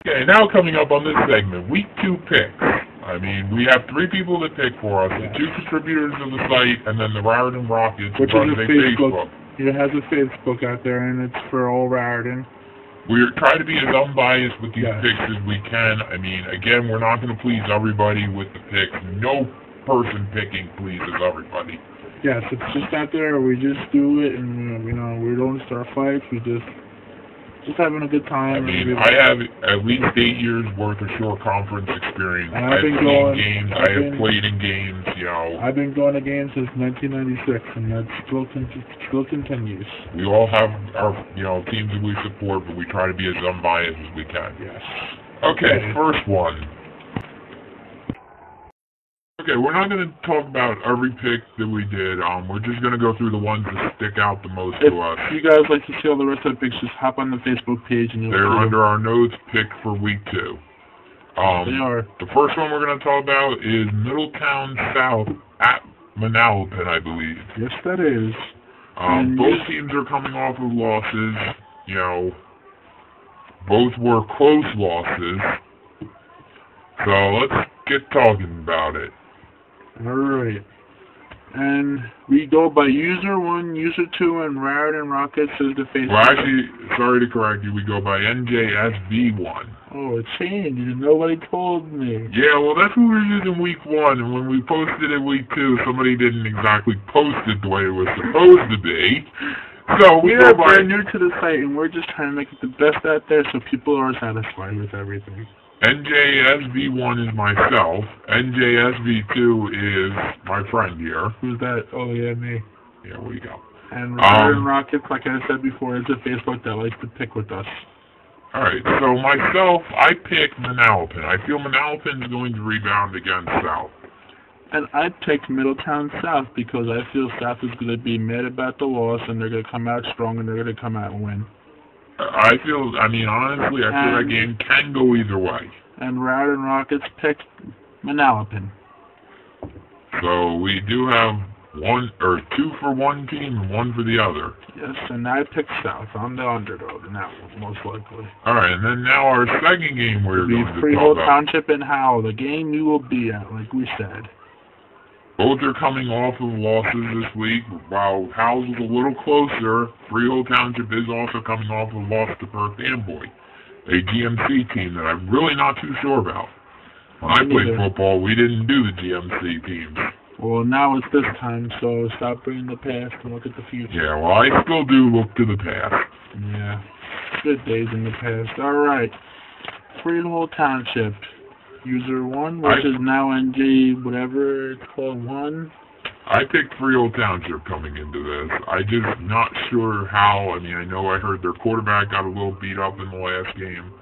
Okay, now coming up on this segment, Week 2 picks. I mean, we have 3 people that pick for us, the 2 contributors of the site, and then the Raritan Rockets, which is a Facebook. It has a Facebook out there, and it's for all Raritan. We're trying to be as unbiased with these picks as we can. I mean, again, we're not going to please everybody with the picks. No person picking pleases everybody. Yes, it's just out there. We just do it, and we don't start fights. We just having a good time. I mean, I have at least 8 years worth of shore conference experience. I've been going games. I have played in games. I've been going to games since 1996, and that still continues. We all have our teams that we support, but we try to be as unbiased as we can. Yes. Okay, first one. Okay, we're not going to talk about every pick that we did. We're just going to go through the ones that stick out the most to us. If you guys like to see all the rest of the picks, just hop on the Facebook page and you'll see They're under our notes pick for Week 2. They are. The first one we're going to talk about is Middletown South at Manalapan, I believe. Yes, that is. Both teams are coming off of losses. Both were close losses. So let's get talking about it. Alright. And we go by user 1, user 2, and Raritan Rockets as the Facebook. Well, actually, sorry to correct you, we go by NJSV1. Oh, it changed. Nobody told me. Yeah, well, that's what we were using Week 1, and when we posted it Week 2, somebody didn't exactly post it the way it was supposed to be. So we are brand new to the site, and we're just trying to make it the best out there so people are satisfied with everything. NJSV1 is myself. NJSV2 is my friend here. Who's that? Oh, yeah, me. Yeah, we go. And Raritan Rockets, like I said before, is a Facebook that likes to pick with us. Alright, so myself, I picked Manalapan. I feel Manalapan is going to rebound against South. And I picked Middletown South because I feel South is going to be mad about the loss, and they're going to come out strong, and they're going to come out and win. Honestly, I feel that game can go either way. And Raritan Rockets picked Manalapan. So we do have 2 for one team and 1 for the other. Yes, and I picked South. I'm the underdog in that one, most likely. Alright, and then now our second game we're going to talk Freehold about. Township and Howell, the game you will be at, like we said. Both are coming off of losses this week. While Howell's is a little closer, Freehold Township is also coming off of a loss to Perth Amboy, a GMC team that I'm really not too sure about. When I played football, we didn't do the GMC teams. Well, now it's this time, so stop bringing the past and look at the future. Yeah, well, I still do look to the past. Yeah, good days in the past. All right, Freehold Township. User 1, which is now NJ, whatever it's called, 1. I picked Freehold Township coming into this. I'm just not sure how. I know I heard their quarterback got a little beat up in the last game.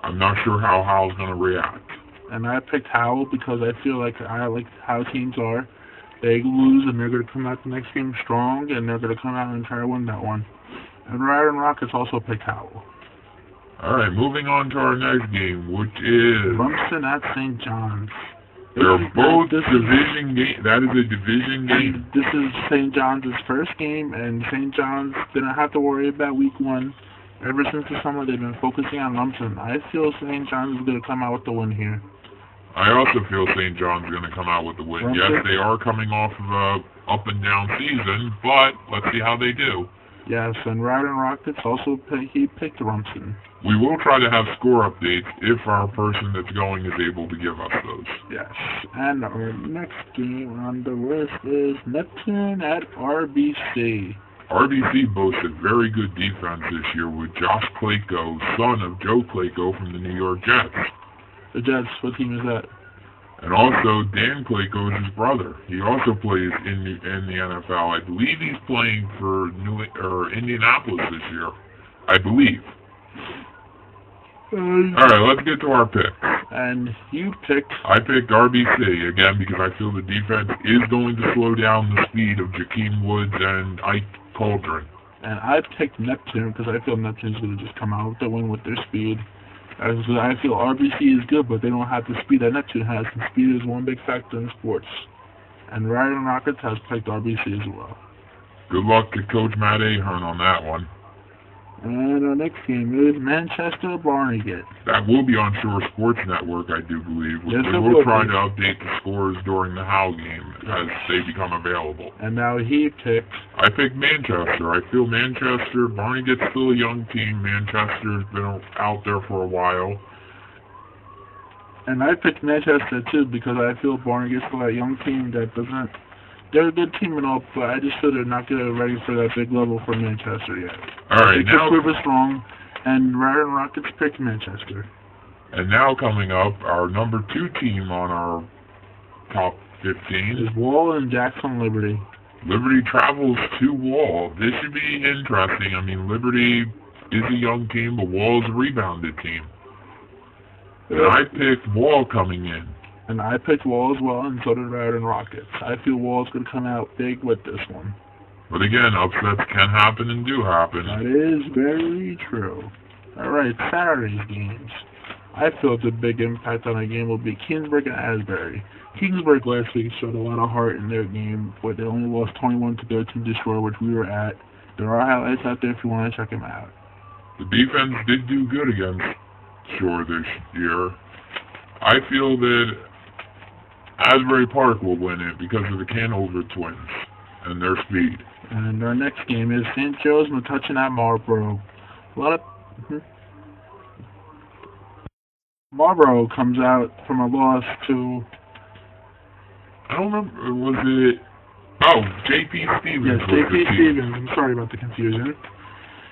I'm not sure how Howell's going to react. And I picked Howell because I feel like I like how teams are. They lose, and they're going to come out the next game strong, and they're going to come out and try to win that one. And Raritan Rockets also picked Howell. Alright, moving on to our next game, which is Lumsden at St. John's. They're both division game. That is a division game. This is St. John's' first game, and St. John's didn't have to worry about Week 1. Ever since the summer, they've been focusing on Lumsden. I feel St. John's is going to come out with the win here. I also feel St. John's is going to come out with the win. Yes, they are coming off of a up-and-down season, but let's see how they do. Yes, and Raritan Rockets also picked Rumson. We will try to have score updates if our person that's going is able to give us those. Yes, and our next game on the list is Neptune at RBC. RBC boasts a very good defense this year with Josh Clayco, son of Joe Clayco from the New York Jets. The Jets, what team is that? And also, Dan Clayco is his brother. He also plays in the NFL. I believe he's playing for Indianapolis this year. I believe. Alright, let's get to our pick. And you picked? I picked RBC, again, because I feel the defense is going to slow down the speed of Jakeem Woods and Ike Cauldron. And I picked Neptune, because I feel Neptune's going to just come out with the win with their speed. I feel RBC is good, but they don't have the speed that Neptune has, and speed is one big factor in sports. And Raritan Rockets has picked RBC as well. Good luck to Coach Matt Ahern on that one. And our next game is Manchester Barnegat. That will be on Shore Sports Network, I do believe. Yes, we will try to update the scores during the Howe game as they become available. And now he picked... I picked Manchester. I feel Manchester, Barnegat's still a young team. Manchester's been out there for a while. And I picked Manchester too because I feel Barnegat's still a young team that doesn't... They're a good team and all, but I just feel they're not getting ready for that big level for Manchester yet. Alright, now... They could strong, and Ryan Rockets picked Manchester. And now coming up, our number 2 team on our top 15 is Wall and Jackson Liberty. Liberty travels to Wall. This should be interesting. I mean, Liberty is a young team, but Wall's a rebounded team. And I picked Wall coming in. And I picked Wall as well, and so did Raritan Rockets. I feel Wall's going to come out big with this one. But again, upsets can happen and do happen. That is very true. Alright, Saturday's games. I feel the big impact on the game will be Kingsburg and Asbury. Kingsburg last week showed a lot of heart in their game, but they only lost 21-13 to NJshore, which we were at. There are highlights out there if you want to check them out. The defense did do good against Shore this year. I feel that Asbury Park will win it because of the Canover twins and their speed. And our next game is St. Joe's Metuchen at Marlboro. A lot of... Marlboro comes out from a loss to... I don't remember, was it... Oh, J.P. Stevens. Yes, J.P. Stevens. I'm sorry about the confusion.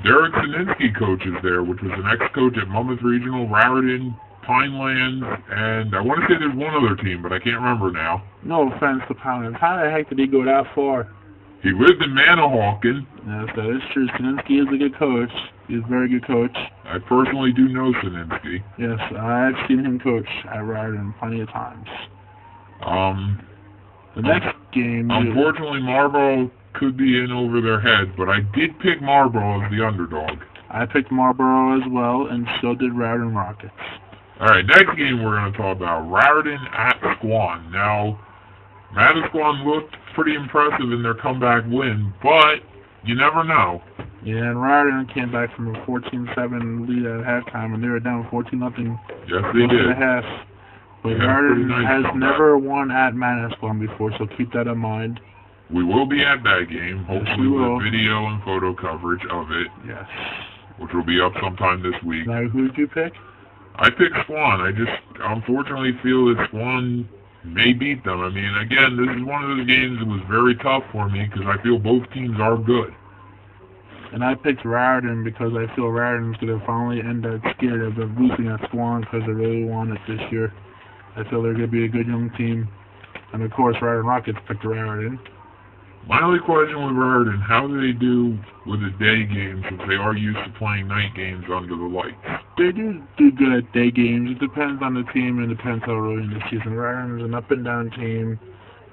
Derek Sininsky coaches there, which was an ex-coach at Monmouth Regional, Raritan, Pineland, and I want to say there's one other team, but I can't remember now. No offense to Pineland. How the heck did he go that far? He lived in Manahawkin. Yes, that is true. Sininsky is a good coach. He's a very good coach. I personally do know Sininsky. Yes, I've seen him coach at Raritan plenty of times. The next game... Unfortunately, Marlboro could be in over their head, but I did pick Marlboro as the underdog. I picked Marlboro as well, and so did Raritan Rockets. Alright, next game we're going to talk about, Raritan at Squan. Now, Squan looked pretty impressive in their comeback win, but you never know. Yeah, and Raritan came back from a 14-7 lead at halftime, and they were down 14-0. Yes, they did. At half. But Raritan has never won at Manasquan before, so keep that in mind. We will be at that game, hopefully with video and photo coverage of it. Yes. Which will be up sometime this week. Now, who did you pick? I picked Swan. I just unfortunately feel that Swan may beat them. I mean, again, this is one of those games that was very tough for me because I feel both teams are good. And I picked Raritan because I feel Raritan's going to finally end that skid of them losing at Swan because they really want it this year. I feel they're going to be a good young team. And of course, Raritan Rockets picked Raritan. My only question with Raritan, how do they do with the day games since they are used to playing night games under the lights? They do good at day games. It depends on the team and depends how early in the season. Raritan is an up-and-down team,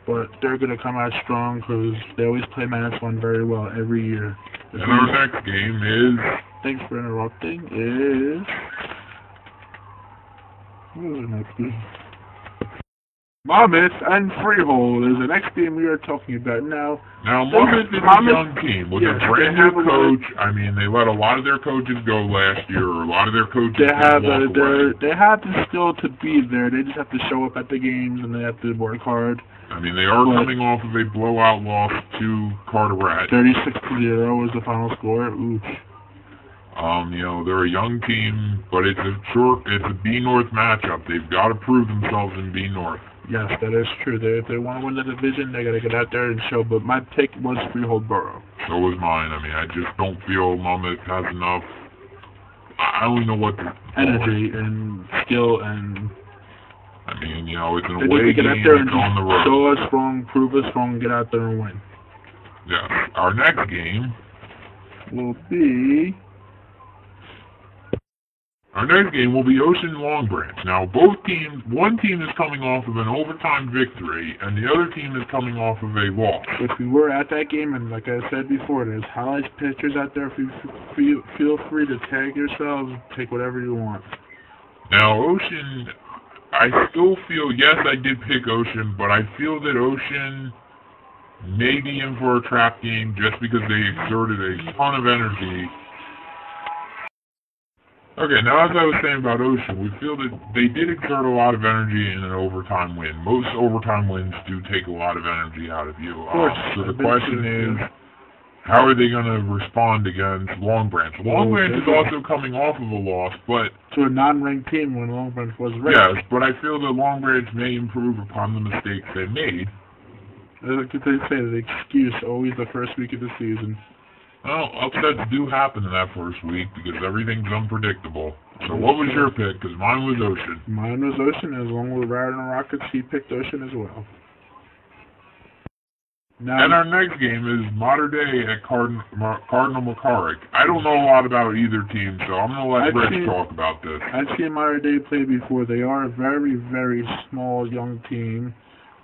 but they're going to come out strong because they always play -1 very well every year. And our next game is... Thanks for interrupting. Is... What was the next game? Monmouth and Freehold is the next team we are talking about now. Now, Monmouth is a young team with a brand new coach. I mean, they let a lot of their coaches go last year, or a lot of their coaches they have the skill to be there. They just have to show up at the games and they have to work hard. I mean, they are coming off of a blowout loss to Carteret. 36-0 was the final score. Oof. You know, they're a young team, but it's a B North matchup. They've got to prove themselves in B North. Yes, that is true. If they want to win the division, they got to get out there and show. But my pick was Freehold Borough. So was mine. I mean, I just don't feel Monmouth has enough. I don't know what the energy and skill and. I mean, you know, it's an away game. It's on the road. Show us strong, prove us strong, get out there and win. Yes. Our next game will be. Our next game will be Ocean Long Branch. Now, both teams, one team is coming off of an overtime victory, and the other team is coming off of a loss. If we were at that game, and like I said before, there's highlights pictures out there. Feel free to tag yourselves, take whatever you want. Now, Ocean, I still feel, yes, I did pick Ocean, but I feel that Ocean may be in for a trap game just because they exerted a ton of energy Okay, now as I was saying about Ocean, we feel that they did exert a lot of energy in an overtime win. Most overtime wins do take a lot of energy out of you. Of course. So the question is, how are they going to respond against Long Branch? Long Branch is also coming off of a loss, but to a non-ranked team when Long Branch was ranked. Yes, but I feel that Long Branch may improve upon the mistakes they made. Like they say, the excuse always the first week of the season. Well, upsets do happen in that first week because everything's unpredictable. So what was your pick? Because mine was Ocean. Mine was Ocean, as long with Raritan Rockets, he picked Ocean as well. Now, and our next game is Mater Dei at Cardinal McCarrick. I don't know a lot about either team, so I'm going to let Rich talk about this. I've seen Mater Dei play before. They are a very, very small young team.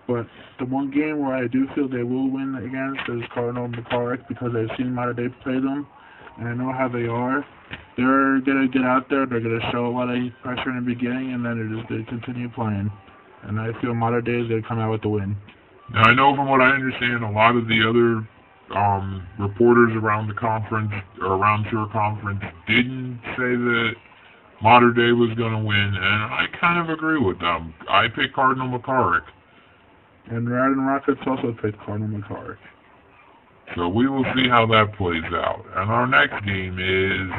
But the one game where I do feel they will win against is Cardinal McCarrick because I've seen Mater Dei play them, and I know how they are. They're going to get out there, they're going to show a lot of pressure in the beginning, and then they're just going to continue playing. And I feel Mater Dei is going to come out with the win. Now, I know from what I understand, a lot of the other reporters around the conference, or around your conference, didn't say that Mater Dei was going to win, and I kind of agree with them. I picked Cardinal McCarrick. And Raritan Rockets also picked Cardinal McCarrick. So we will see how that plays out. And our next game is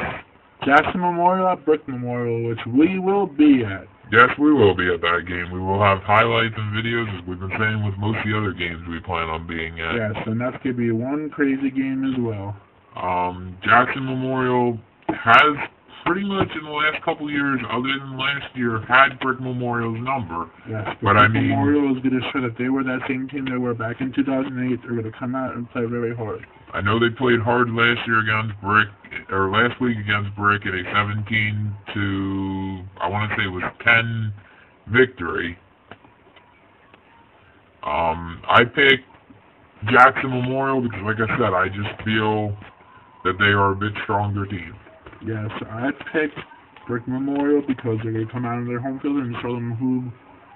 Jackson Memorial at Brick Memorial, which we will be at. Yes, we will be at that game. We will have highlights and videos, as we've been saying with most of the other games we plan on being at. Yes, and that's going to be one crazy game as well. Jackson Memorial has pretty much in the last couple of years, other than last year, had Brick Memorial's number. Yes, but I mean, Memorial is going to show that they were that same team they were back in 2008. They're going to come out and play very hard. I know they played hard last year against Brick, or last week against Brick at a 17 to, I want to say it was 10 victory. I picked Jackson Memorial because, like I said, I just feel that they are a bit stronger team. Yes, I picked Brick Memorial because they're going to come out on their home field and show them who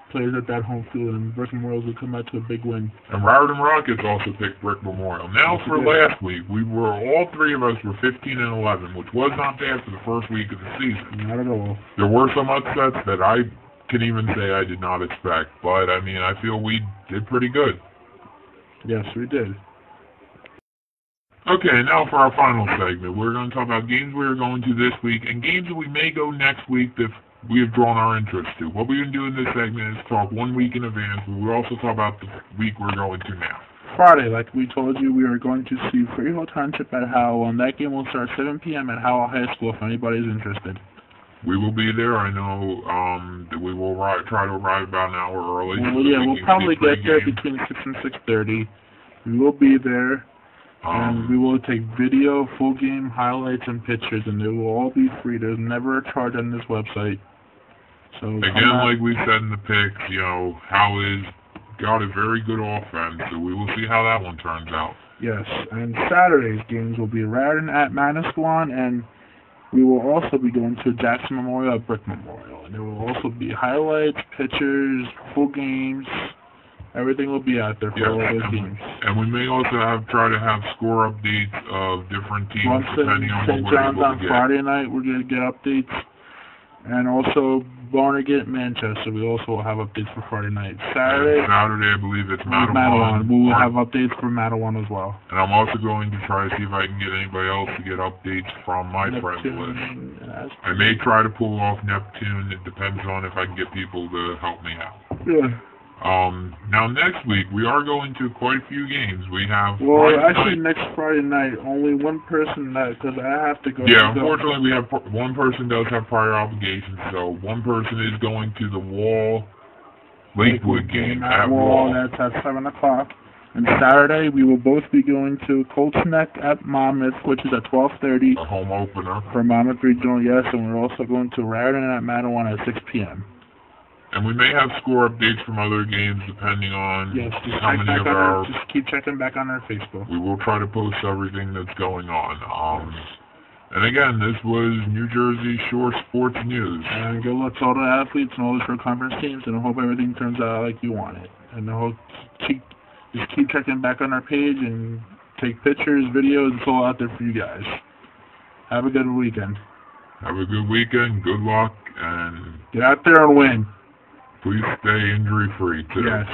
plays at that home field, and Brick Memorial will come out to a big win. And Raritan Rockets also picked Brick Memorial. Now for last week, all three of us were 15 and 11, which was not bad for the first week of the season. Not at all. There were some upsets that I can even say I did not expect, but I mean, I feel we did pretty good. Yes, we did. Okay, now for our final segment. We're going to talk about games we are going to this week and games that we may go next week that we have drawn our interest to. What we're going to do in this segment is talk 1 week in advance, but we'll also talk about the week we're going to now. Friday, like we told you, we are going to see Freehold Township at Howell, and that game will start 7 p.m. at Howell High School if anybody's interested. We will be there. I know that we will try to arrive about an hour early. Well, yeah, we'll probably get there between 6 and 6:30. We will be there. And we will take video, full game highlights, and pictures, and they will all be free. There's never a charge on this website. So again, like we said in the picks, Howell got a very good offense, so we will see how that one turns out. Yes, and Saturday's games will be Raritan at Manasquan, and we will also be going to Jackson Memorial at Brick Memorial. And there will also be highlights, pictures, full games. Everything will be out there for all those teams. And we may also try to have score updates of different teams depending on what we're able to get. on Friday night, we're going to get updates. And also Barnegat, Manchester, we also will have updates for Friday night. Saturday, I believe it's Matawan. We will have updates for Matawan as well. And I'm also going to try to see if I can get anybody else to get updates from my friends list. I may try to pull off Neptune. It depends on if I can get people to help me out. Yeah. Now next week we are going to quite a few games. We have next Friday night only one person because I have to go. Yeah, unfortunately we have one person does have prior obligations, so one person is going to the Wall Lakewood game at Wall. That's at 7 o'clock. And Saturday we will both be going to Colts Neck at Monmouth, which is at 12:30. A home opener for Monmouth Regional, yes, and we're also going to Raritan at Matawan at 6 p.m. And we may have score updates from other games depending on how many of our... Just keep checking back on our Facebook. We will try to post everything that's going on. And again, this was New Jersey Shore Sports News. And good luck to all the athletes and all the shore conference teams, and I hope everything turns out like you want it. And I hope just keep checking back on our page and take pictures, videos, it's all out there for you guys. Have a good weekend. Have a good weekend. Good luck, and Get out there and win. please stay injury-free, too. Yes.